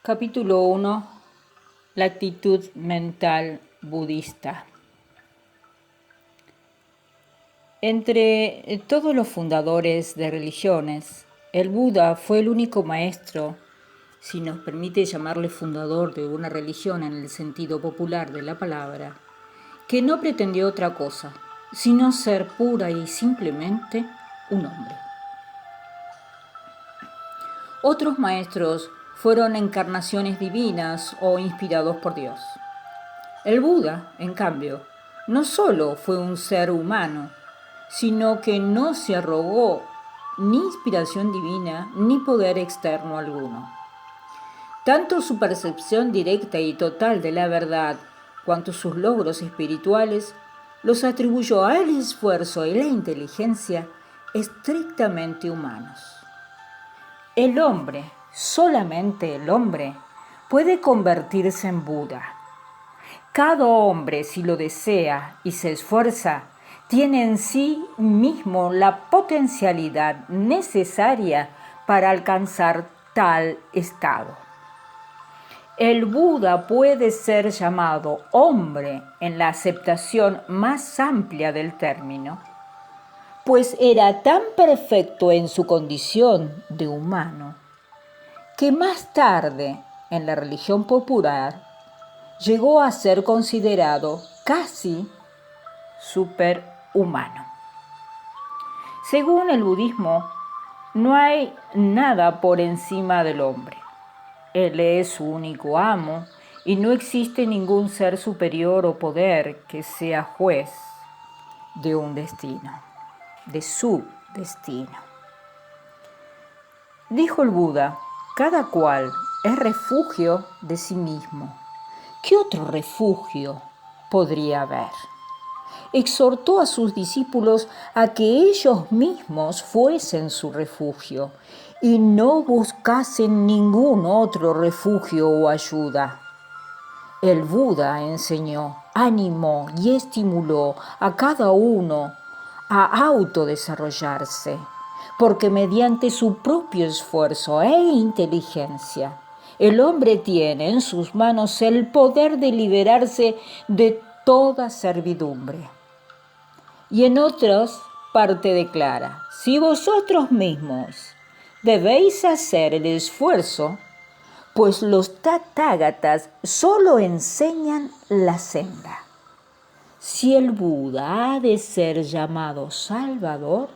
Capítulo 1. La actitud mental budista. Entre todos los fundadores de religiones, el Buda fue el único maestro, si nos permite llamarle fundador de una religión en el sentido popular de la palabra, que no pretendió otra cosa, sino ser pura y simplemente un hombre. Otros maestros fueron encarnaciones divinas o inspirados por Dios. El Buda, en cambio, no solo fue un ser humano, sino que no se arrogó ni inspiración divina ni poder externo alguno. Tanto su percepción directa y total de la verdad cuanto sus logros espirituales los atribuyó al esfuerzo y la inteligencia estrictamente humanos. El hombre, solamente el hombre, puede convertirse en Buda. Cada hombre, si lo desea y se esfuerza, tiene en sí mismo la potencialidad necesaria para alcanzar tal estado. El Buda puede ser llamado hombre en la aceptación más amplia del término, pues era tan perfecto en su condición de humano, que más tarde, en la religión popular, llegó a ser considerado casi superhumano. Según el budismo, no hay nada por encima del hombre. Él es su único amo y no existe ningún ser superior o poder que sea juez de un destino, de su destino. Dijo el Buda, cada cual es refugio de sí mismo. ¿Qué otro refugio podría haber? Exhortó a sus discípulos a que ellos mismos fuesen su refugio y no buscasen ningún otro refugio o ayuda. El Buda enseñó, animó y estimuló a cada uno a autodesarrollarse, porque mediante su propio esfuerzo e inteligencia, el hombre tiene en sus manos el poder de liberarse de toda servidumbre. Y en otras parte declara, si vosotros mismos debéis hacer el esfuerzo, pues los Tathagatas solo enseñan la senda. Si el Buda ha de ser llamado Salvador,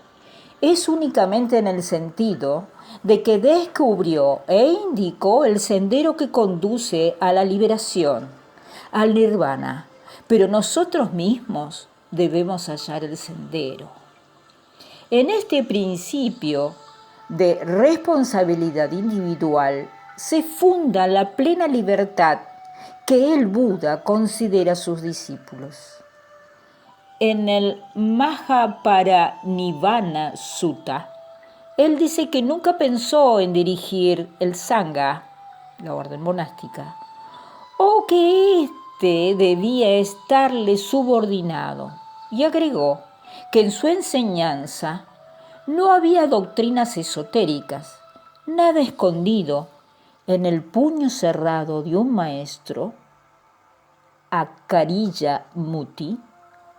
es únicamente en el sentido de que descubrió e indicó el sendero que conduce a la liberación, al nirvana, pero nosotros mismos debemos hallar el sendero. En este principio de responsabilidad individual se funda la plena libertad que el Buda considera a sus discípulos. En el Mahaparinibbana Sutta, él dice que nunca pensó en dirigir el Sangha, la orden monástica, o que éste debía estarle subordinado, y agregó que en su enseñanza no había doctrinas esotéricas, nada escondido en el puño cerrado de un maestro, Acariya Muti,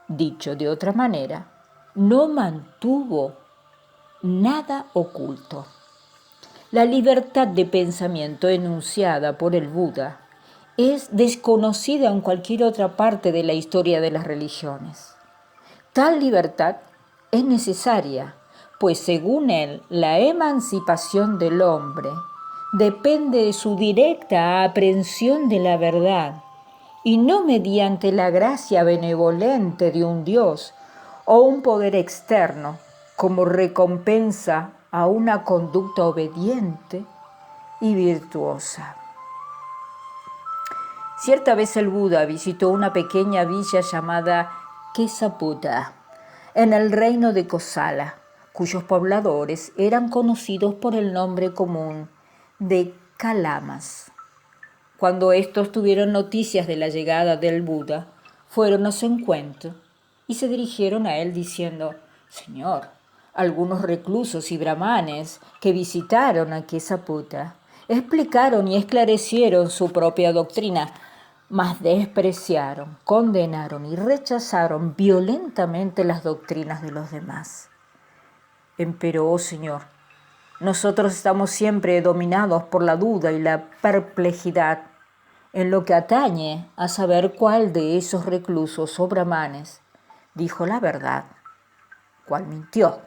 dicho de otra manera, no mantuvo nada oculto. La libertad de pensamiento enunciada por el Buda es desconocida en cualquier otra parte de la historia de las religiones. Tal libertad es necesaria, pues según él, la emancipación del hombre depende de su directa aprehensión de la verdad y no mediante la gracia benevolente de un Dios o un poder externo como recompensa a una conducta obediente y virtuosa. Cierta vez el Buda visitó una pequeña villa llamada Kesaputta, en el reino de Kosala, cuyos pobladores eran conocidos por el nombre común de Kalamas. Cuando estos tuvieron noticias de la llegada del Buda, fueron a su encuentro y se dirigieron a él diciendo, «Señor, algunos reclusos y brahmanes que visitaron a Kesaputta explicaron y esclarecieron su propia doctrina, mas despreciaron, condenaron y rechazaron violentamente las doctrinas de los demás. Empero, oh Señor, nosotros estamos siempre dominados por la duda y la perplejidad en lo que atañe a saber cuál de esos reclusos o brahmanes dijo la verdad, cuál mintió.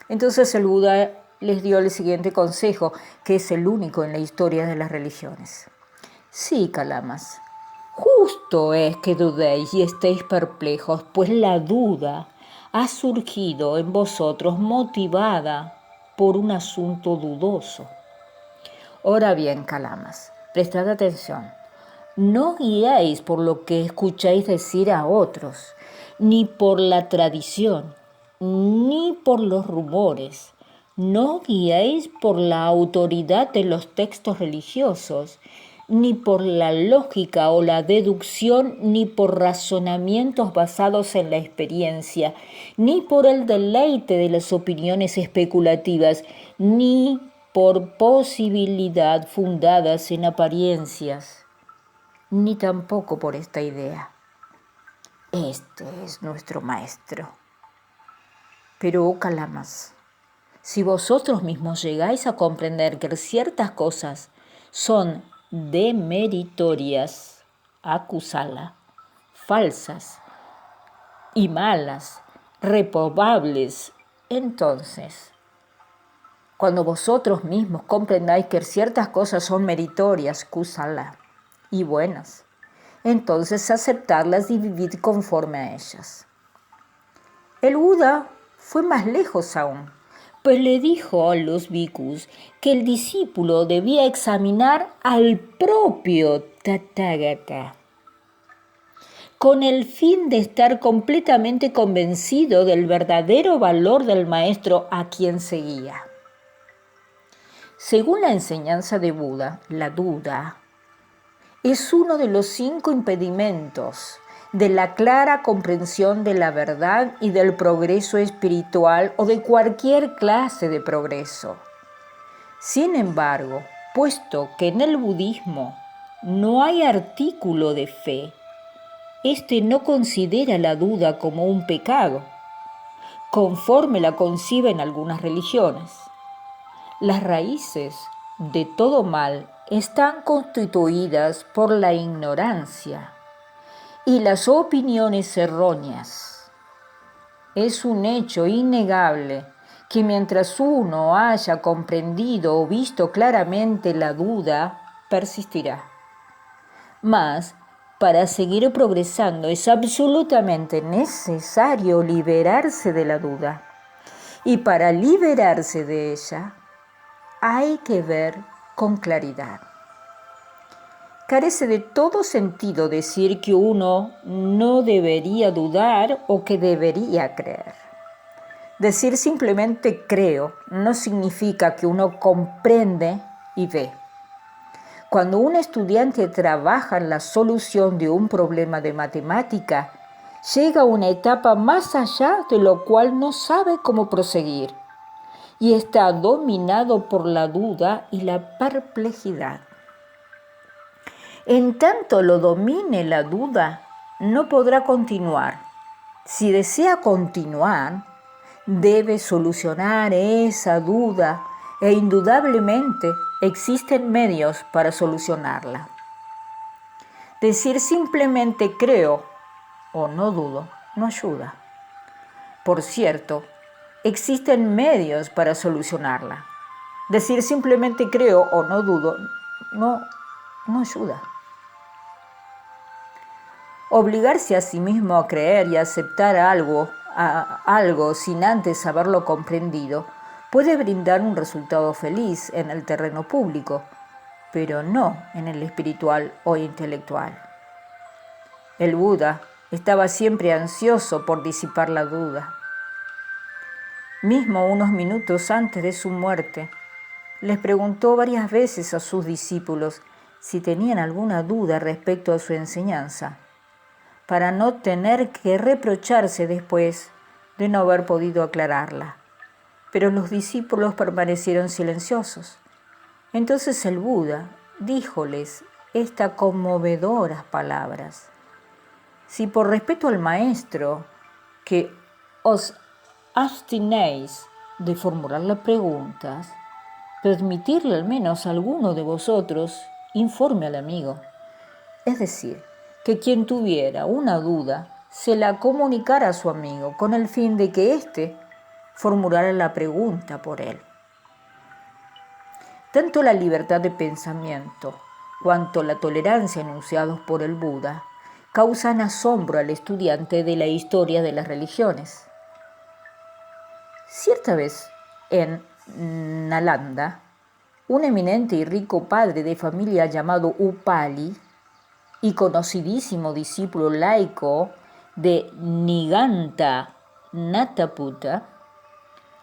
Entonces el Buda les dio el siguiente consejo, que es el único en la historia de las religiones. Sí, Kalamas, justo es que dudéis y estéis perplejos, pues la duda ha surgido en vosotros motivada por un asunto dudoso. Ahora bien, Kalamas, prestad atención. No guiéis por lo que escucháis decir a otros, ni por la tradición, ni por los rumores. No guiéis por la autoridad de los textos religiosos, ni por la lógica o la deducción, ni por razonamientos basados en la experiencia, ni por el deleite de las opiniones especulativas, ni por posibilidad fundadas en apariencias, ni tampoco por esta idea. Este es nuestro maestro. Pero, oh Kalamas, si vosotros mismos llegáis a comprender que ciertas cosas son demeritorias, acusala, falsas y malas, reprobables, entonces, cuando vosotros mismos comprendáis que ciertas cosas son meritorias, kusala, y buenas, entonces aceptarlas y vivir conforme a ellas. El Buda fue más lejos aún, pues le dijo a los bhikkhus que el discípulo debía examinar al propio Tathagata, con el fin de estar completamente convencido del verdadero valor del maestro a quien seguía. Según la enseñanza de Buda, la duda es uno de los 5 impedimentos de la clara comprensión de la verdad y del progreso espiritual o de cualquier clase de progreso. Sin embargo, puesto que en el budismo no hay artículo de fe, este no considera la duda como un pecado, conforme la conciben algunas religiones. Las raíces de todo mal están constituidas por la ignorancia y las opiniones erróneas. Es un hecho innegable que mientras uno haya comprendido o visto claramente la duda, persistirá. Mas, para seguir progresando es absolutamente necesario liberarse de la duda. Y para liberarse de ella, hay que ver con claridad. Carece de todo sentido decir que uno no debería dudar o que debería creer. Decir simplemente creo no significa que uno comprende y ve. Cuando un estudiante trabaja en la solución de un problema de matemática, llega a una etapa más allá de lo cual no sabe cómo proseguir y está dominado por la duda y la perplejidad. En tanto lo domine la duda, no podrá continuar. Si desea continuar, debe solucionar esa duda e indudablemente existen medios para solucionarla. Decir simplemente creo o no dudo no ayuda. Por cierto, existen medios para solucionarla. Decir simplemente creo o no dudo no ayuda. Obligarse a sí mismo a creer y a aceptar algo sin antes haberlo comprendido puede brindar un resultado feliz en el terreno público, pero no en el espiritual o intelectual. El Buda estaba siempre ansioso por disipar la duda. Mismo unos minutos antes de su muerte, les preguntó varias veces a sus discípulos si tenían alguna duda respecto a su enseñanza, para no tener que reprocharse después de no haber podido aclararla. Pero los discípulos permanecieron silenciosos, Entonces el Buda díjoles estas conmovedoras palabras: si por respeto al maestro que os abstinéis de formularle preguntas, permitirle al menos a alguno de vosotros informe al amigo. Es decir, que quien tuviera una duda se la comunicara a su amigo con el fin de que éste formulara la pregunta por él. Tanto la libertad de pensamiento cuanto la tolerancia enunciados por el Buda causan asombro al estudiante de la historia de las religiones. Cierta vez, en Nalanda, un eminente y rico padre de familia llamado Upali y conocidísimo discípulo laico de Niganta Nataputta,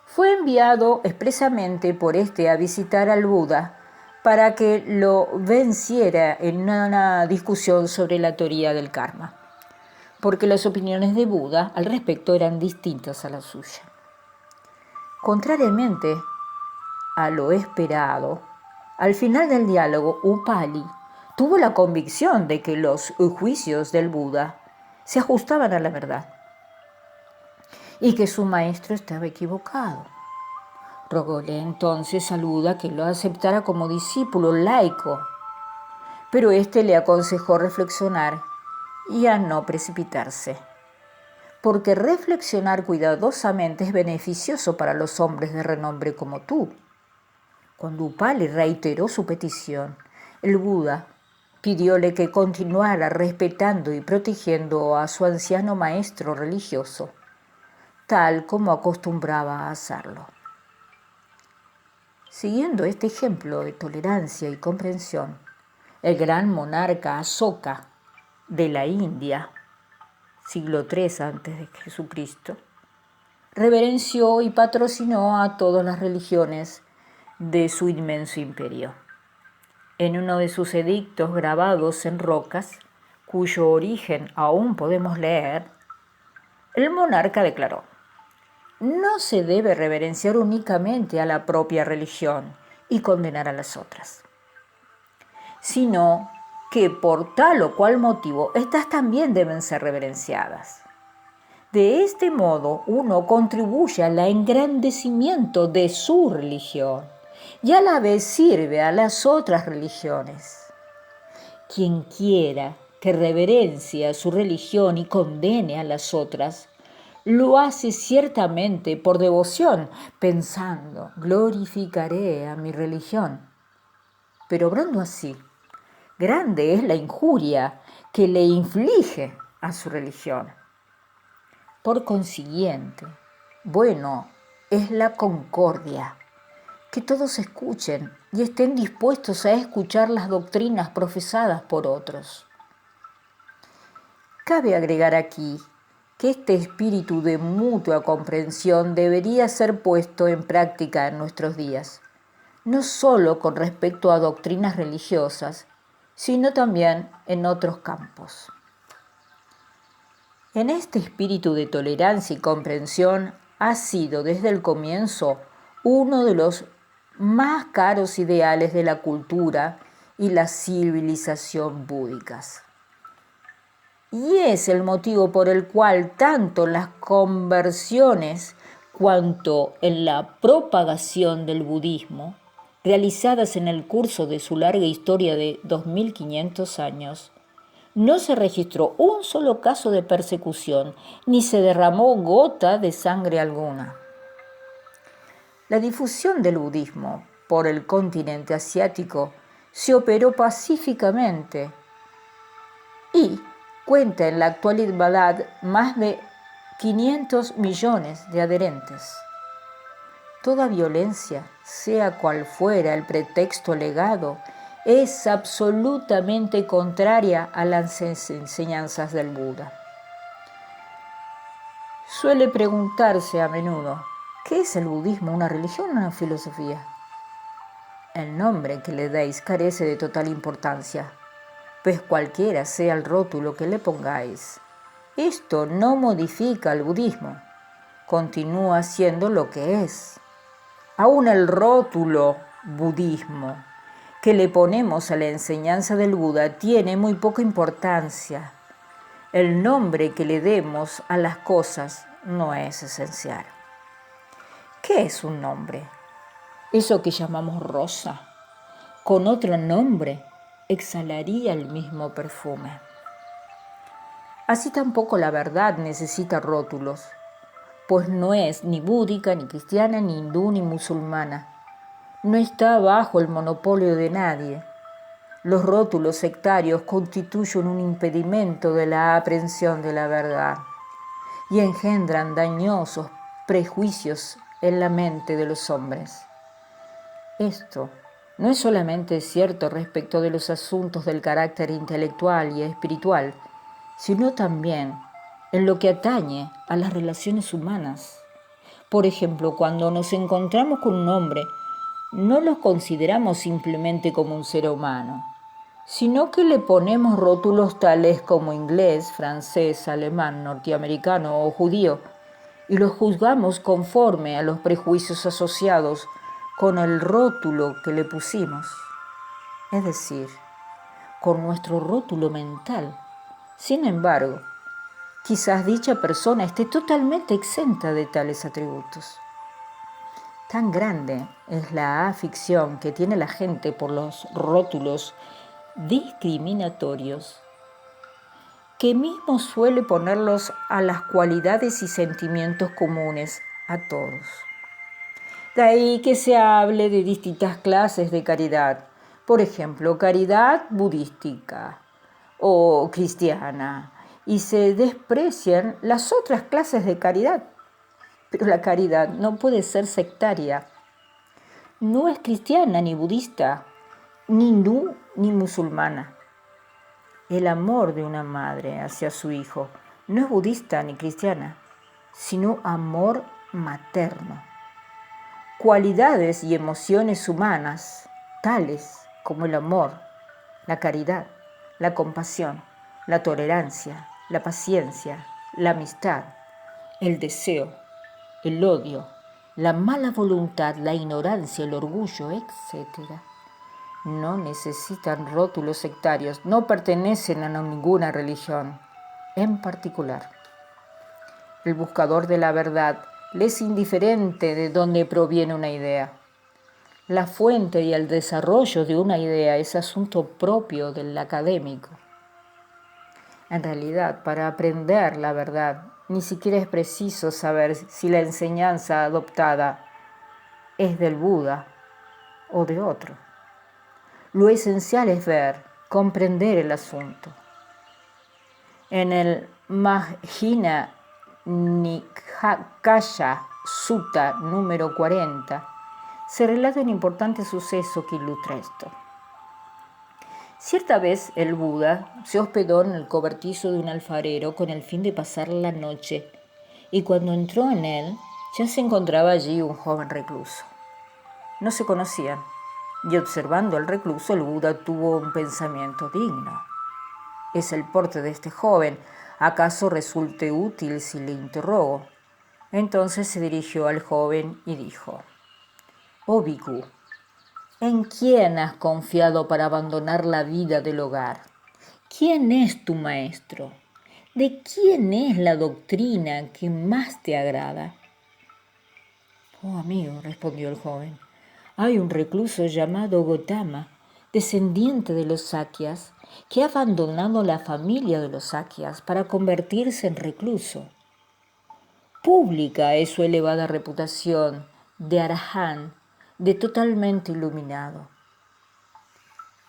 fue enviado expresamente por este a visitar al Buda para que lo venciera en una discusión sobre la teoría del karma, porque las opiniones de Buda al respecto eran distintas a la suya. Contrariamente a lo esperado, al final del diálogo, Upali tuvo la convicción de que los juicios del Buda se ajustaban a la verdad y que su maestro estaba equivocado. Rogóle entonces al Buda que lo aceptara como discípulo laico, pero éste le aconsejó reflexionar y a no precipitarse, porque reflexionar cuidadosamente es beneficioso para los hombres de renombre como tú. Cuando Upali reiteró su petición, el Buda pidióle que continuara respetando y protegiendo a su anciano maestro religioso, tal como acostumbraba a hacerlo. Siguiendo este ejemplo de tolerancia y comprensión, el gran monarca Asoka de la India, siglo III a.C., reverenció y patrocinó a todas las religiones de su inmenso imperio. En uno de sus edictos grabados en rocas, cuyo origen aún podemos leer, el monarca declaró: no se debe reverenciar únicamente a la propia religión y condenar a las otras, sino que por tal o cual motivo éstas también deben ser reverenciadas. De este modo uno contribuye al engrandecimiento de su religión y a la vez sirve a las otras religiones. Quien quiera que reverencie a su religión y condene a las otras, lo hace ciertamente por devoción, pensando: glorificaré a mi religión. Pero obrando así, grande es la injuria que le inflige a su religión. Por consiguiente, bueno es la concordia, que todos escuchen y estén dispuestos a escuchar las doctrinas profesadas por otros. Cabe agregar aquí que este espíritu de mutua comprensión debería ser puesto en práctica en nuestros días, no solo con respecto a doctrinas religiosas, sino también en otros campos. En este espíritu de tolerancia y comprensión ha sido desde el comienzo uno de los más caros ideales de la cultura y la civilización búdicas. Y es el motivo por el cual tanto en las conversiones cuanto en la propagación del budismo, realizadas en el curso de su larga historia de 2500 años, no se registró un solo caso de persecución, ni se derramó gota de sangre alguna. La difusión del budismo por el continente asiático se operó pacíficamente y cuenta en la actualidad más de 500 millones de adherentes. Toda violencia, sea cual fuera el pretexto alegado, es absolutamente contraria a las enseñanzas del Buda. Suele preguntarse a menudo: ¿qué es el budismo, una religión o una filosofía? El nombre que le deis carece de total importancia, pues cualquiera sea el rótulo que le pongáis, esto no modifica al budismo, continúa siendo lo que es. Aún el rótulo budismo que le ponemos a la enseñanza del Buda tiene muy poca importancia. El nombre que le demos a las cosas no es esencial. ¿Qué es un nombre? Eso que llamamos rosa, con otro nombre, exhalaría el mismo perfume. Así tampoco la verdad necesita rótulos, pues no es ni búdica, ni cristiana, ni hindú, ni musulmana. No está bajo el monopolio de nadie. Los rótulos sectarios constituyen un impedimento de la aprehensión de la verdad y engendran dañosos prejuicios en la mente de los hombres. Esto no es solamente cierto respecto de los asuntos del carácter intelectual y espiritual, sino también en lo que atañe a las relaciones humanas. Por ejemplo, cuando nos encontramos con un hombre, no lo consideramos simplemente como un ser humano, sino que le ponemos rótulos tales como inglés, francés, alemán, norteamericano o judío, y lo juzgamos conforme a los prejuicios asociados con el rótulo que le pusimos, es decir, con nuestro rótulo mental. Sin embargo, quizás dicha persona esté totalmente exenta de tales atributos. Tan grande es la afición que tiene la gente por los rótulos discriminatorios que mismo suele ponerlos a las cualidades y sentimientos comunes a todos. De ahí que se hable de distintas clases de caridad, por ejemplo, caridad budística o cristiana, y se desprecian las otras clases de caridad. Pero la caridad no puede ser sectaria. No es cristiana ni budista, ni hindú ni musulmana. El amor de una madre hacia su hijo no es budista ni cristiana, sino amor materno. Cualidades y emociones humanas, tales como el amor, la caridad, la compasión, la tolerancia, la paciencia, la amistad, el deseo, el odio, la mala voluntad, la ignorancia, el orgullo, etc. No necesitan rótulos sectarios, no pertenecen a ninguna religión en particular. El buscador de la verdad le es indiferente de dónde proviene una idea. La fuente y el desarrollo de una idea es asunto propio del académico. En realidad, para aprender la verdad, ni siquiera es preciso saber si la enseñanza adoptada es del Buda o de otro. Lo esencial es ver, comprender el asunto. En el Majjhima Nikaya Sutta número 40 se relata un importante suceso que ilustra esto. Cierta vez el Buda se hospedó en el cobertizo de un alfarero con el fin de pasar la noche, y cuando entró en él ya se encontraba allí un joven recluso. No se conocían, y observando al recluso el Buda tuvo un pensamiento digno. ¿Es el porte de este joven? ¿Acaso resulte útil si le interrogo? Entonces se dirigió al joven y dijo: «Oh Bhikkhu, ¿en quién has confiado para abandonar la vida del hogar? ¿Quién es tu maestro? ¿De quién es la doctrina que más te agrada?» «Oh amigo», respondió el joven, «hay un recluso llamado Gotama, descendiente de los Sakyas, que ha abandonado la familia de los Sakyas para convertirse en recluso. Pública es su elevada reputación de Arahant, de totalmente iluminado.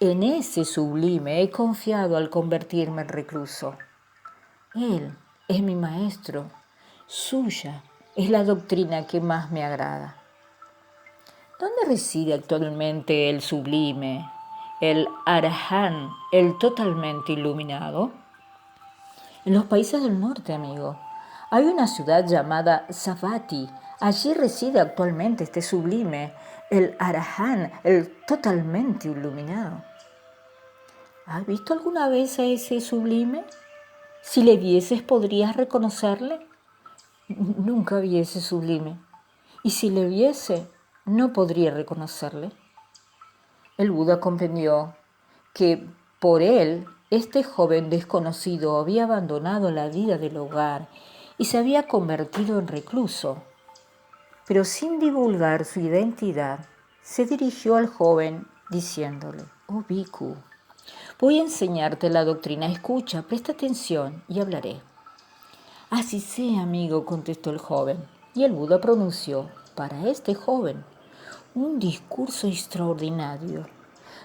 En ese sublime he confiado al convertirme en recluso. Él es mi maestro, suya es la doctrina que más me agrada». ¿Dónde reside actualmente el sublime, el Arahant, el totalmente iluminado? En los países del norte, amigo. Hay una ciudad llamada Savatthi. Allí reside actualmente este sublime, el Arahant, el totalmente iluminado. ¿Has visto alguna vez a ese sublime? Si le vieses, ¿podrías reconocerle? Nunca vi ese sublime. Y si le viese, no podría reconocerle. El Buda comprendió que por él este joven desconocido había abandonado la vida del hogar y se había convertido en recluso. Pero sin divulgar su identidad, se dirigió al joven diciéndole: «Oh Bhikkhu, voy a enseñarte la doctrina. Escucha, presta atención y hablaré». «Así sea, amigo», contestó el joven. Y el Buda pronunció para este joven un discurso extraordinario,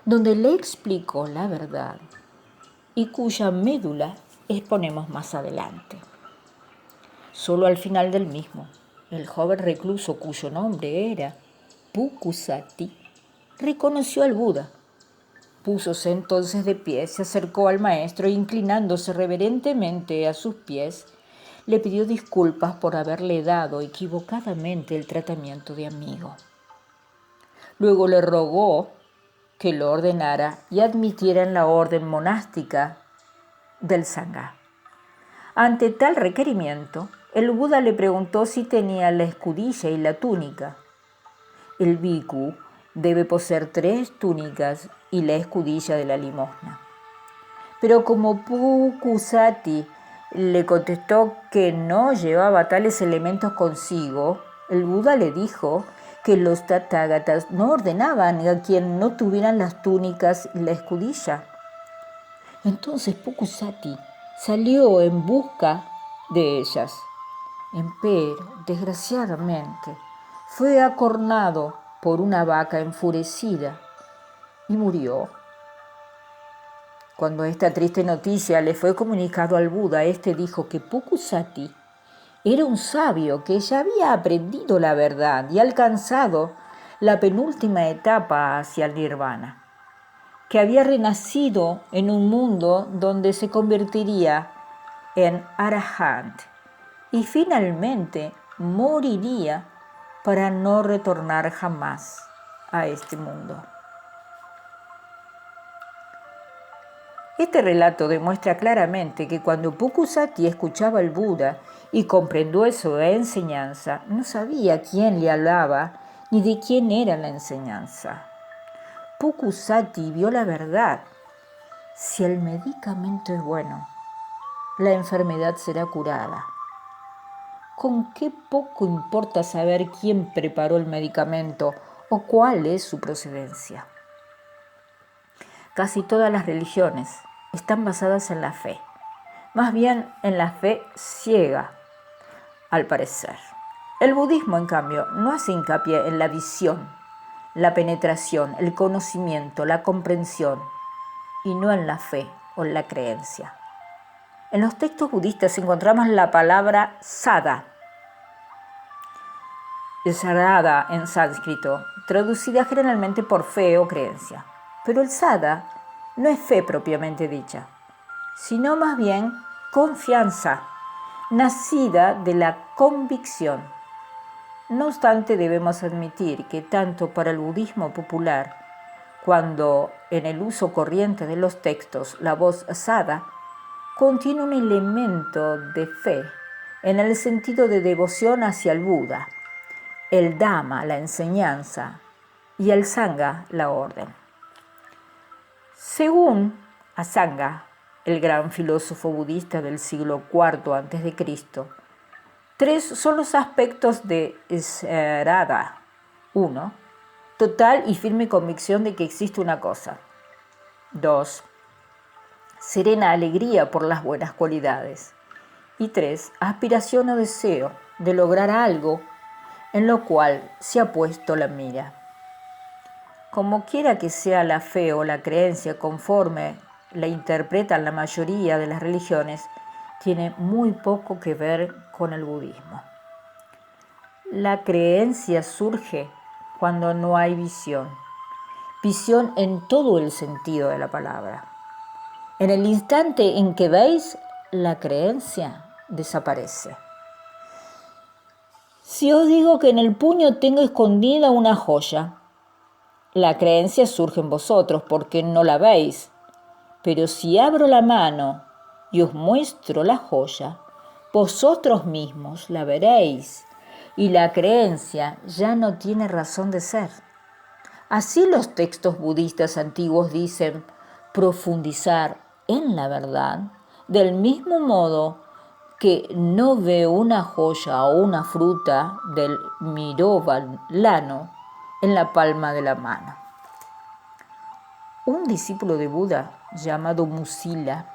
donde le explicó la verdad y cuya médula exponemos más adelante. Solo al final del mismo, el joven recluso, cuyo nombre era Pukusati, reconoció al Buda. Púsose entonces de pie, se acercó al maestro e, inclinándose reverentemente a sus pies, le pidió disculpas por haberle dado equivocadamente el tratamiento de amigo. Luego le rogó que lo ordenara y admitiera en la orden monástica del Sangha. Ante tal requerimiento, el Buda le preguntó si tenía la escudilla y la túnica. El bhikkhu debe poseer 3 túnicas y la escudilla de la limosna. Pero como Pukusati le contestó que no llevaba tales elementos consigo, el Buda le dijo que los Tathagatas no ordenaban a quien no tuvieran las túnicas y la escudilla. Entonces Pukusati salió en busca de ellas. Empero, desgraciadamente, fue acornado por una vaca enfurecida y murió. Cuando esta triste noticia le fue comunicado al Buda, éste dijo que Pukusati era un sabio que ya había aprendido la verdad y alcanzado la penúltima etapa hacia el nirvana, que había renacido en un mundo donde se convertiría en Arahant y finalmente moriría para no retornar jamás a este mundo. Este relato demuestra claramente que cuando Pukusati escuchaba al Buda y comprendió su enseñanza, no sabía quién le hablaba ni de quién era la enseñanza. Pukusati vio la verdad. Si el medicamento es bueno, la enfermedad será curada. ¿Con qué poco importa saber quién preparó el medicamento o cuál es su procedencia? Casi todas las religiones están basadas en la fe, más bien en la fe ciega, al parecer. El budismo, en cambio, no hace hincapié en la visión, la penetración, el conocimiento, la comprensión, y no en la fe o en la creencia. En los textos budistas encontramos la palabra sada, sarada en sánscrito, traducida generalmente por fe o creencia. Pero el sada no es fe propiamente dicha, sino más bien confianza, nacida de la convicción. No obstante, debemos admitir que tanto para el budismo popular, cuando en el uso corriente de los textos la voz sada contiene un elemento de fe en el sentido de devoción hacia el Buda, el Dhamma, la enseñanza, y el Sangha, la orden. Según Asanga, el gran filósofo budista del siglo IV a.C., 3 son los aspectos de Srada. 1. Total y firme convicción de que existe una cosa. 2. Serena alegría por las buenas cualidades. Y 3. Aspiración o deseo de lograr algo en lo cual se ha puesto la mira. Como quiera que sea la fe o la creencia conforme la interpretan la mayoría de las religiones, tiene muy poco que ver con el budismo. La creencia surge cuando no hay visión. Visión en todo el sentido de la palabra. En el instante en que veis, la creencia desaparece. Si os digo que en el puño tengo escondida una joya, la creencia surge en vosotros porque no la veis. Pero si abro la mano y os muestro la joya, vosotros mismos la veréis y la creencia ya no tiene razón de ser. Así los textos budistas antiguos dicen profundizar en la verdad, del mismo modo que no ve una joya o una fruta del mirovalano en la palma de la mano. Un discípulo de Buda llamado Musila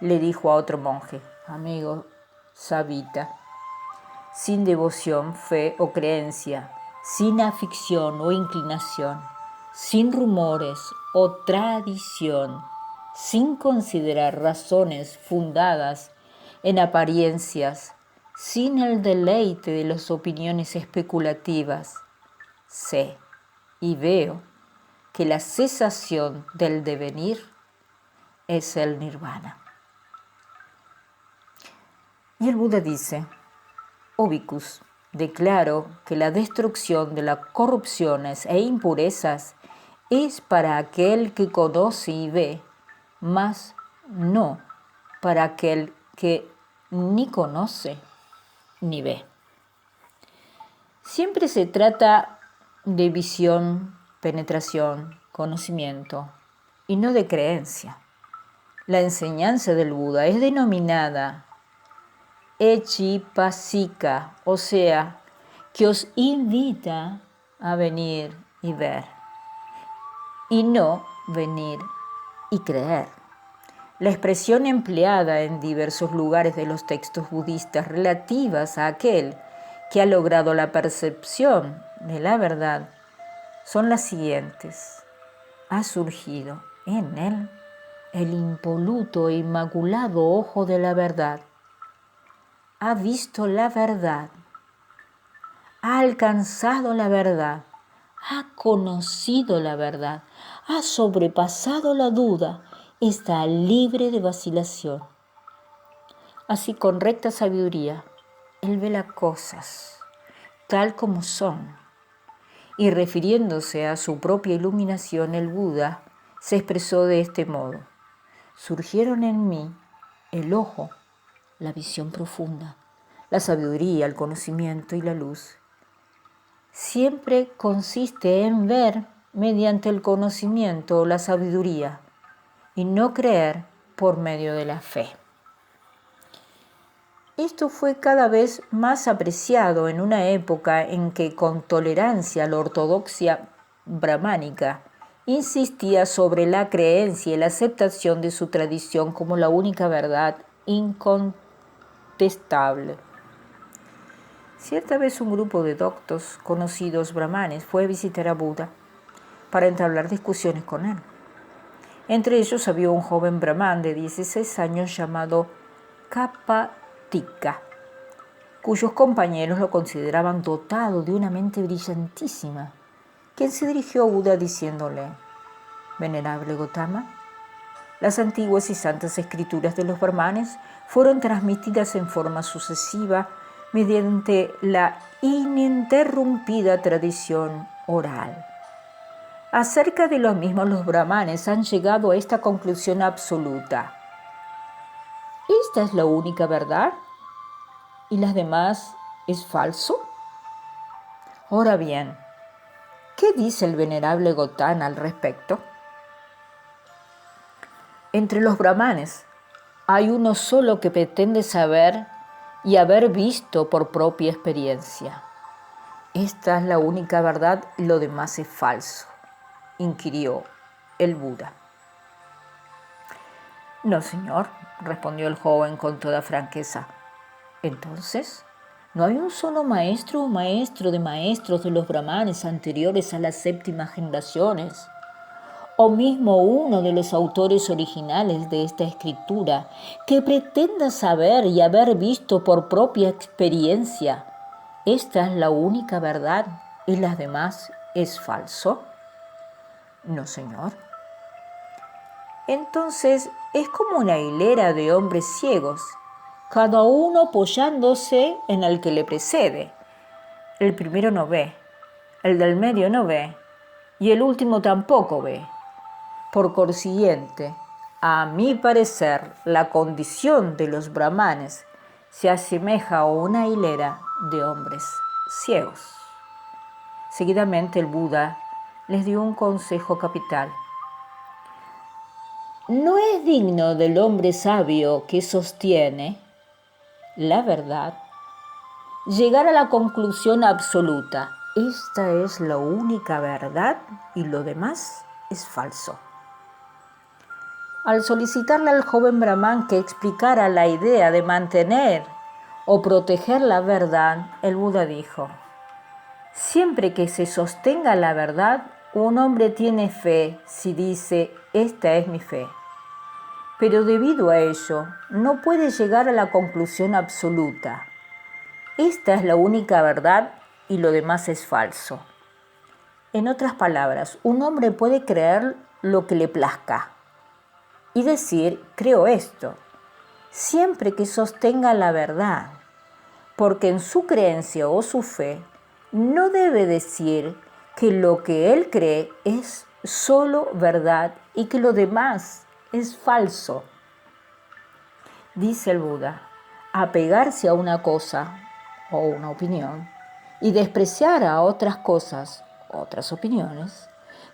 le dijo a otro monje, amigo Sabita, sin devoción, fe o creencia, sin afición o inclinación, sin rumores o tradición, sin considerar razones fundadas en apariencias, sin el deleite de las opiniones especulativas, sé y veo que la cesación del devenir es el nirvana. Y el Buda dice, oh bhikkhus, declaro que la destrucción de las corrupciones e impurezas es para aquel que conoce y ve, mas no para aquel que ni conoce ni ve. Siempre se trata de visión, penetración, conocimiento y no de creencia. La enseñanza del Buda es denominada Echipasika, o sea, que os invita a venir y ver, y no venir y creer. La expresión empleada en diversos lugares de los textos budistas relativas a aquel que ha logrado la percepción de la verdad son las siguientes. Ha surgido en él el impoluto e inmaculado ojo de la verdad. Ha visto la verdad, ha alcanzado la verdad, ha conocido la verdad, ha sobrepasado la duda, está libre de vacilación. Así, con recta sabiduría, él ve las cosas tal como son. Y refiriéndose a su propia iluminación, el Buda se expresó de este modo. Surgieron en mí el ojo, la visión profunda, la sabiduría, el conocimiento y la luz. Siempre consiste en ver mediante el conocimiento o la sabiduría y no creer por medio de la fe. Esto fue cada vez más apreciado en una época en que, con tolerancia a la ortodoxia brahmánica, insistía sobre la creencia y la aceptación de su tradición como la única verdad incontestable. Cierta vez un grupo de doctos, conocidos brahmanes, fue a visitar a Buda para entablar discusiones con él. Entre ellos había un joven brahmán de 16 años llamado Kapatika, cuyos compañeros lo consideraban dotado de una mente brillantísima, quien se dirigió a Buda diciéndole, Venerable Gotama, las antiguas y santas escrituras de los brahmanes fueron transmitidas en forma sucesiva mediante la ininterrumpida tradición oral. Acerca de los mismos, los brahmanes han llegado a esta conclusión absoluta. ¿Esta es la única verdad? ¿Y las demás es falso? Ahora bien, ¿qué dice el venerable Gotama al respecto? Entre los brahmanes hay uno solo que pretende saber y haber visto por propia experiencia. Esta es la única verdad y lo demás es falso, inquirió el Buda. No, señor, respondió el joven con toda franqueza. Entonces, ¿no hay un solo maestro o maestro de maestros de los brahmanes anteriores a las séptimas generaciones? O mismo uno de los autores originales de esta escritura que pretenda saber y haber visto por propia experiencia, esta es la única verdad y las demás es falso? No, señor. Entonces es como una hilera de hombres ciegos, cada uno apoyándose en el que le precede. El primero no ve, el del medio no ve y el último tampoco ve. Por consiguiente, a mi parecer, la condición de los brahmanes se asemeja a una hilera de hombres ciegos. Seguidamente el Buda les dio un consejo capital. No es digno del hombre sabio que sostiene la verdad llegar a la conclusión absoluta. Esta es la única verdad y lo demás es falso. Al solicitarle al joven Brahmán que explicara la idea de mantener o proteger la verdad, el Buda dijo: siempre que se sostenga la verdad, un hombre tiene fe si dice, esta es mi fe. Pero debido a ello, no puede llegar a la conclusión absoluta. Esta es la única verdad y lo demás es falso. En otras palabras, un hombre puede creer lo que le plazca y decir, creo esto, siempre que sostenga la verdad, porque en su creencia o su fe no debe decir que lo que él cree es solo verdad y que lo demás es falso. Dice el Buda, apegarse a una cosa o una opinión y despreciar a otras cosas, otras opiniones,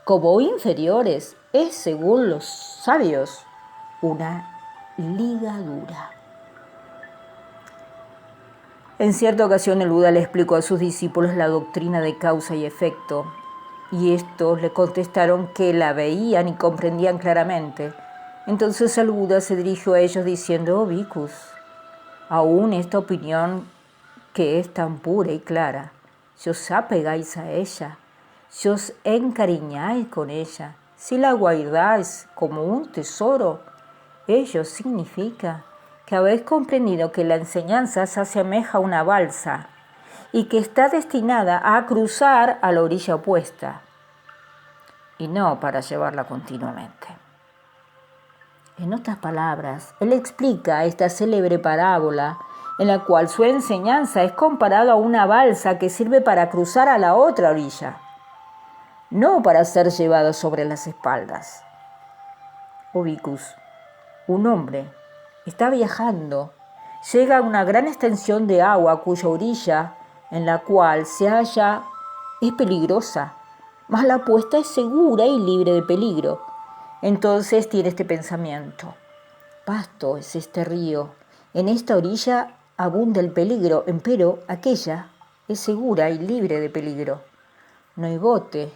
como inferiores es, según los sabios, una ligadura. En cierta ocasión el Buda le explicó a sus discípulos la doctrina de causa y efecto, y estos le contestaron que la veían y comprendían claramente. Entonces el Buda se dirigió a ellos diciendo, oh bhikkhus, aún esta opinión que es tan pura y clara, si os apegáis a ella, si os encariñáis con ella, si la guardáis como un tesoro, ello significa que habéis comprendido que la enseñanza se asemeja a una balsa y que está destinada a cruzar a la orilla opuesta y no para llevarla continuamente. En otras palabras, él explica esta célebre parábola en la cual su enseñanza es comparada a una balsa que sirve para cruzar a la otra orilla, no para ser llevado sobre las espaldas. Oh bhikkhus, un hombre está viajando, llega a una gran extensión de agua cuya orilla en la cual se halla es peligrosa, mas la puesta es segura y libre de peligro. Entonces tiene este pensamiento: vasto es este río, en esta orilla abunda el peligro, empero aquella es segura y libre de peligro. No hay bote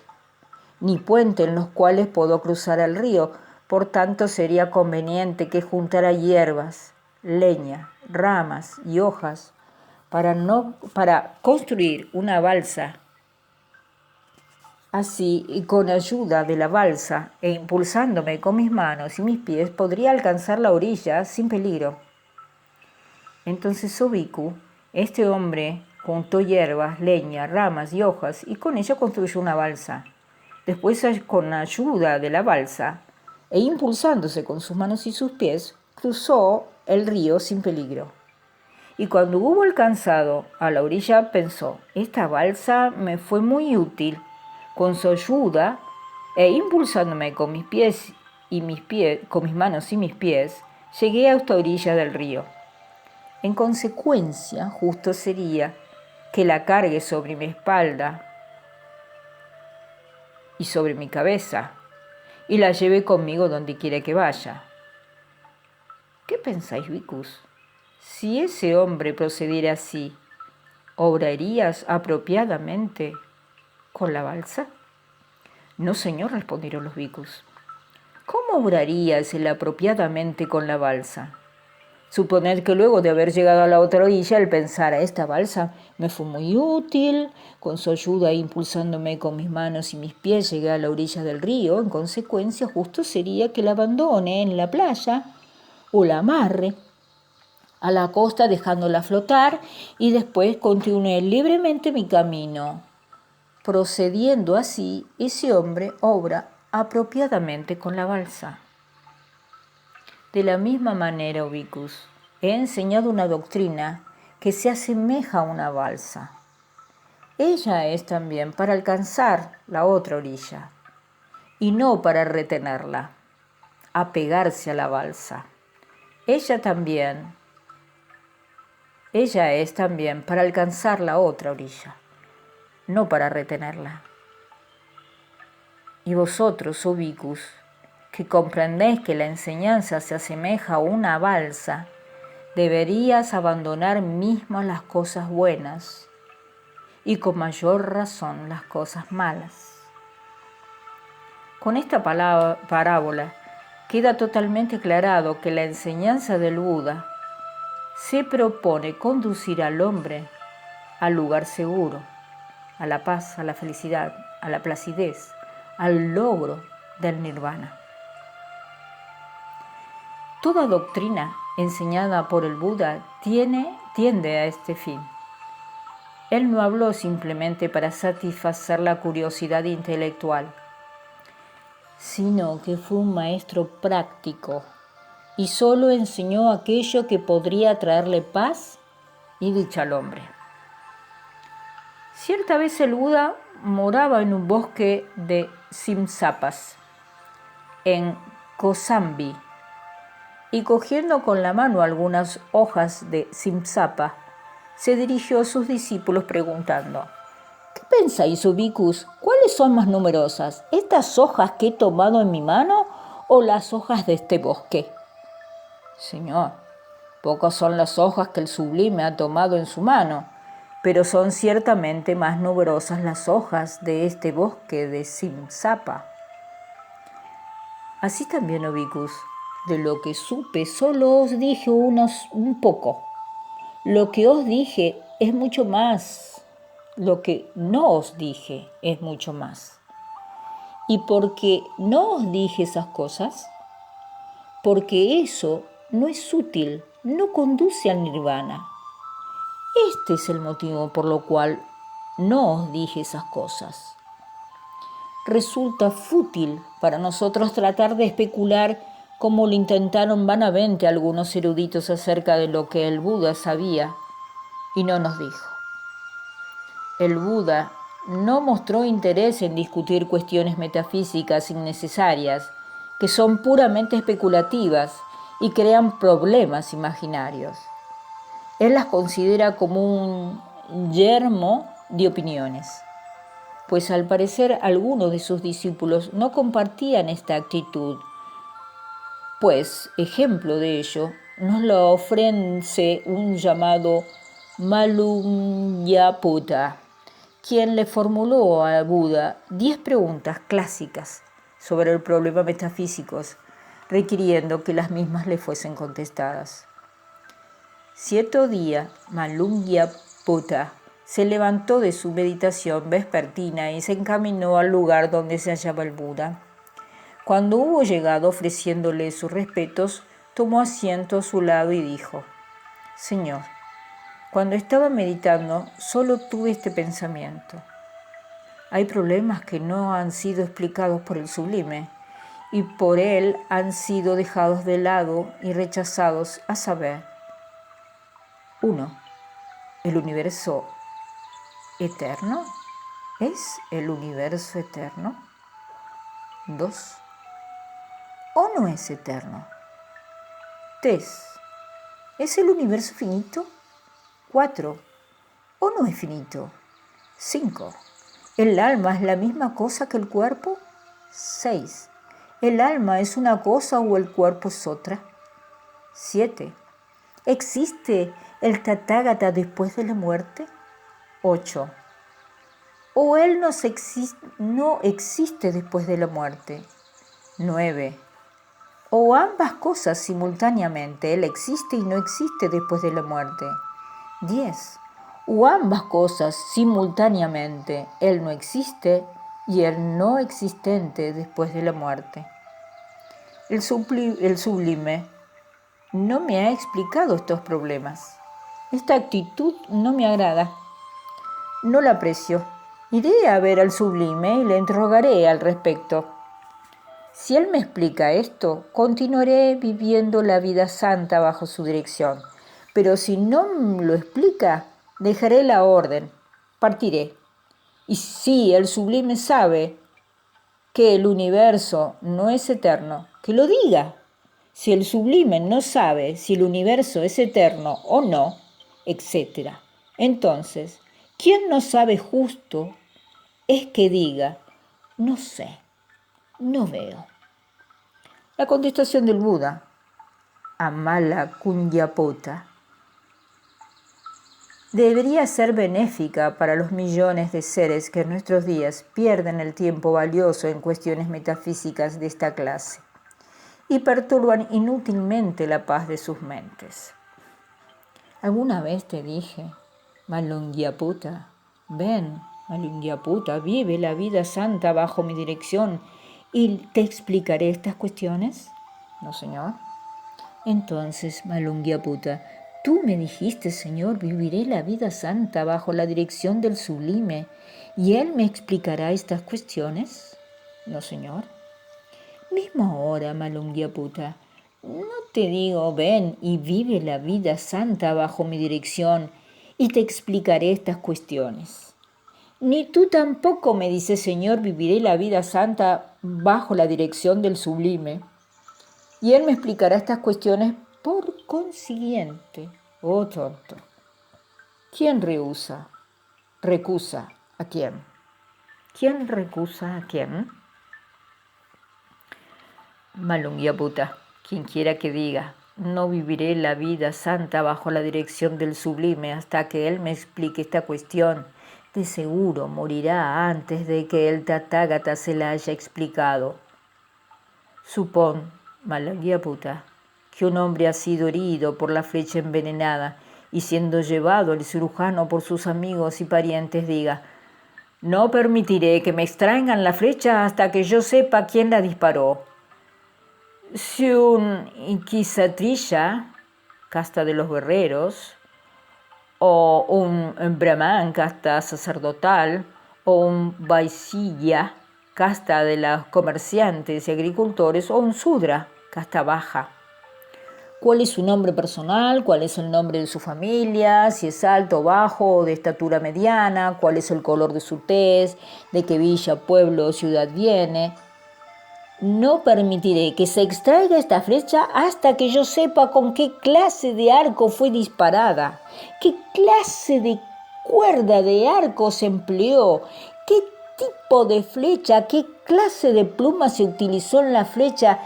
ni puente en los cuales puedo cruzar el río, por tanto sería conveniente que juntara hierbas, leña, ramas y hojas para construir una balsa. Así, y con ayuda de la balsa e impulsándome con mis manos y mis pies, podría alcanzar la orilla sin peligro. Entonces, oh bhikkhu, este hombre juntó hierbas, leña, ramas y hojas y con ello construyó una balsa. Después, con ayuda de la balsa e impulsándose con sus manos y sus pies, cruzó el río sin peligro. Y cuando hubo alcanzado a la orilla, pensó, esta balsa me fue muy útil. Con su ayuda e impulsándome con mis manos y mis pies, llegué a esta orilla del río. En consecuencia, justo sería que la cargue sobre mi espalda y sobre mi cabeza, y la lleve conmigo donde quiera que vaya. ¿Qué pensáis, bhikkhus? Si ese hombre procediera así, ¿obrarías apropiadamente con la balsa? No, señor, respondieron los bhikkhus. ¿Cómo obrarías él apropiadamente con la balsa? Suponed que luego de haber llegado a la otra orilla, él pensara, esta balsa me fue muy útil, con su ayuda impulsándome con mis manos y mis pies llegué a la orilla del río, en consecuencia justo sería que la abandone en la playa o la amarre a la costa dejándola flotar y después continúe libremente mi camino. Procediendo así, ese hombre obra apropiadamente con la balsa. De la misma manera, oh bhikkhus, he enseñado una doctrina que se asemeja a una balsa. Ella es también para alcanzar la otra orilla y no para retenerla, apegarse a la balsa. Ella es también para alcanzar la otra orilla, no para retenerla. Y vosotros, oh bhikkhus, que comprendéis que la enseñanza se asemeja a una balsa, deberías abandonar mismo las cosas buenas y con mayor razón las cosas malas. Con esta parábola queda totalmente aclarado que la enseñanza del Buda se propone conducir al hombre al lugar seguro, a la paz, a la felicidad, a la placidez, al logro del nirvana. Toda doctrina enseñada por el Buda tiende a este fin. Él no habló simplemente para satisfacer la curiosidad intelectual, sino que fue un maestro práctico y solo enseñó aquello que podría traerle paz y dicha al hombre. Cierta vez el Buda moraba en un bosque de simsapas, en Kosambi, y cogiendo con la mano algunas hojas de simsapa, se dirigió a sus discípulos preguntando: ¿qué pensáis, oh bhikkhus? ¿Cuáles son más numerosas, estas hojas que he tomado en mi mano o las hojas de este bosque? Señor, pocas son las hojas que el Sublime ha tomado en su mano, pero son ciertamente más numerosas las hojas de este bosque de simsapa. Así también, oh bhikkhus, de lo que supe solo os dije un poco. Lo que os dije es mucho más. Lo que no os dije es mucho más. ¿Y por qué no os dije esas cosas? Porque eso no es útil, no conduce al nirvana. Este es el motivo por lo cual no os dije esas cosas. Resulta fútil para nosotros tratar de especular como lo intentaron vanamente algunos eruditos acerca de lo que el Buda sabía y no nos dijo. El Buda no mostró interés en discutir cuestiones metafísicas innecesarias, que son puramente especulativas y crean problemas imaginarios. Él las considera como un yermo de opiniones, pues al parecer algunos de sus discípulos no compartían esta actitud, pues ejemplo de ello nos lo ofrece un llamado Malungyaputta, quien le formuló a Buda 10 preguntas clásicas sobre el problema metafísicos, requiriendo que las mismas le fuesen contestadas. Cierto día, Malungyaputta se levantó de su meditación vespertina y se encaminó al lugar donde se hallaba el Buda. Cuando hubo llegado ofreciéndole sus respetos, tomó asiento a su lado y dijo: Señor, cuando estaba meditando, solo tuve este pensamiento. Hay problemas que no han sido explicados por el Sublime y por él han sido dejados de lado y rechazados, a saber: 1. ¿El universo eterno? ¿Es el universo eterno? 2. ¿O no es eterno? 3. ¿Es el universo finito? 4. ¿O no es finito? 5. ¿El alma es la misma cosa que el cuerpo? 6. ¿El alma es una cosa o el cuerpo es otra? 7. ¿Existe el Tathagata después de la muerte? 8. ¿O él no existe después de la muerte? 9. ¿O ambas cosas simultáneamente, él existe y no existe después de la muerte? 10. ¿O ambas cosas simultáneamente, él no existe y el no existente después de la muerte? El Sublime no me ha explicado estos problemas. Esta actitud no me agrada. No la aprecio. Iré a ver al Sublime y le interrogaré al respecto. Si él me explica esto, continuaré viviendo la vida santa bajo su dirección. Pero si no lo explica, dejaré la orden, partiré. Y si el Sublime sabe que el universo no es eterno, que lo diga. Si el Sublime no sabe si el universo es eterno o no, etc. Entonces, quien no sabe justo es que diga: no sé. No veo. La contestación del Buda, Amala Kunyapota, debería ser benéfica para los millones de seres que en nuestros días pierden el tiempo valioso en cuestiones metafísicas de esta clase y perturban inútilmente la paz de sus mentes. ¿Alguna vez te dije, Malungyaputta, ven, Malungyaputta, vive la vida santa bajo mi dirección y te explicaré estas cuestiones? No, señor. Entonces, Malungyaputta, tú me dijiste, Señor, viviré la vida santa bajo la dirección del sublime, ¿y él me explicará estas cuestiones? No, Señor. Mismo ahora, Malungyaputta, no te digo, ven y vive la vida santa bajo mi dirección y te explicaré estas cuestiones. Ni tú tampoco me dices, Señor, viviré la vida santa bajo la dirección del sublime. Y él me explicará estas cuestiones por consiguiente. Oh tonto. ¿Quién recusa a quién? ¿Quién recusa a quién? Malungyaputta, quien quiera que diga, no viviré la vida santa bajo la dirección del sublime hasta que él me explique esta cuestión, de seguro morirá antes de que el Tathagata se la haya explicado. Supón, Malungyaputta, que un hombre ha sido herido por la flecha envenenada y siendo llevado el cirujano por sus amigos y parientes diga, no permitiré que me extraigan la flecha hasta que yo sepa quién la disparó. Si un Kshatriya, casta de los guerreros, o un Brahman, casta sacerdotal, o un Vaisya, casta de los comerciantes y agricultores, o un Sudra, casta baja. ¿Cuál es su nombre personal? ¿Cuál es el nombre de su familia? Si es alto o bajo o de estatura mediana. ¿Cuál es el color de su tez? ¿De qué villa, pueblo o ciudad viene? No permitiré que se extraiga esta flecha hasta que yo sepa con qué clase de arco fue disparada, qué clase de cuerda de arco se empleó, qué tipo de flecha, qué clase de pluma se utilizó en la flecha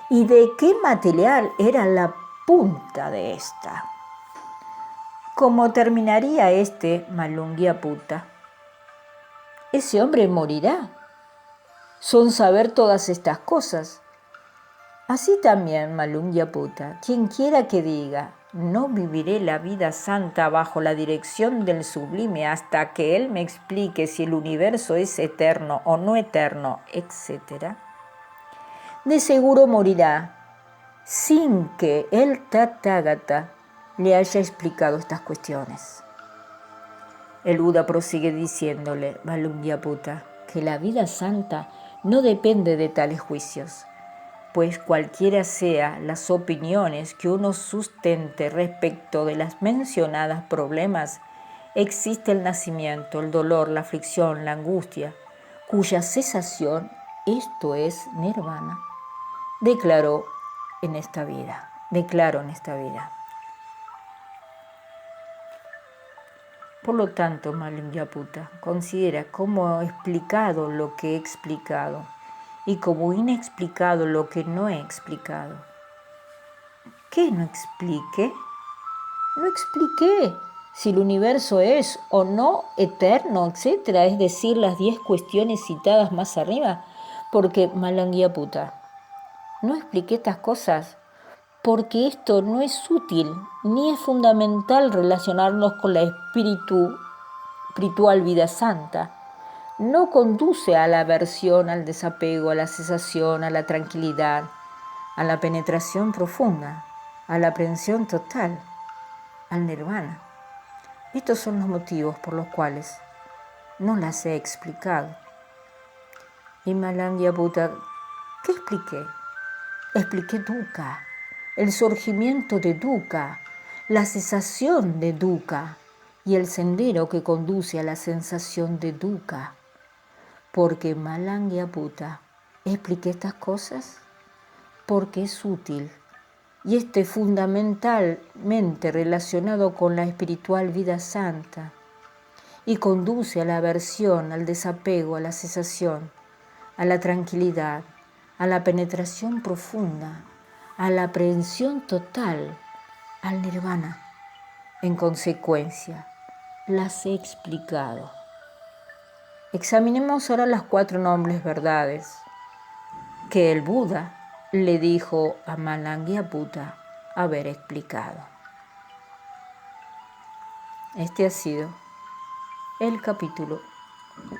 y de qué material era la punta de esta. ¿Cómo terminaría Malungyaputta? Ese hombre morirá. Son saber todas estas cosas. Así también, Malungyaputta, quien quiera que diga, no viviré la vida santa bajo la dirección del sublime hasta que él me explique si el universo es eterno o no eterno, etc., de seguro morirá sin que el Tathagata le haya explicado estas cuestiones. El Buda prosigue diciéndole, Malungyaputta, que la vida santa no depende de tales juicios, pues cualquiera sean las opiniones que uno sustente respecto de las mencionadas problemas, existe el nacimiento, el dolor, la aflicción, la angustia, cuya cesación, esto es nirvana, declaro en esta vida. Por lo tanto, Malungyaputta, considera como explicado lo que he explicado y como inexplicado lo que no he explicado. ¿Qué no expliqué? No expliqué si el universo es o no eterno, etc., es decir, las 10 cuestiones citadas más arriba, porque Malungyaputta, no expliqué estas cosas porque esto no es útil ni es fundamental relacionarnos con la espiritual vida santa. No conduce a la aversión, al desapego, a la cesación, a la tranquilidad, a la penetración profunda, a la aprehensión total, al nirvana. Estos son los motivos por los cuales no las he explicado. Y Malungyaputta, ¿qué expliqué? Expliqué dukkha, el surgimiento de dukkha, la cesación de dukkha y el sendero que conduce a la sensación de dukkha. Porque Malungyaputta, expliqué estas cosas porque es útil y fundamentalmente relacionado con la espiritual vida santa y conduce a la aversión, al desapego, a la cesación, a la tranquilidad, a la penetración profunda, a la aprehensión total, al nirvana. En consecuencia, las he explicado. Examinemos ahora las 4 nobles verdades que el Buda le dijo a Malankiyaputta haber explicado. Este ha sido el capítulo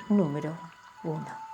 número 1.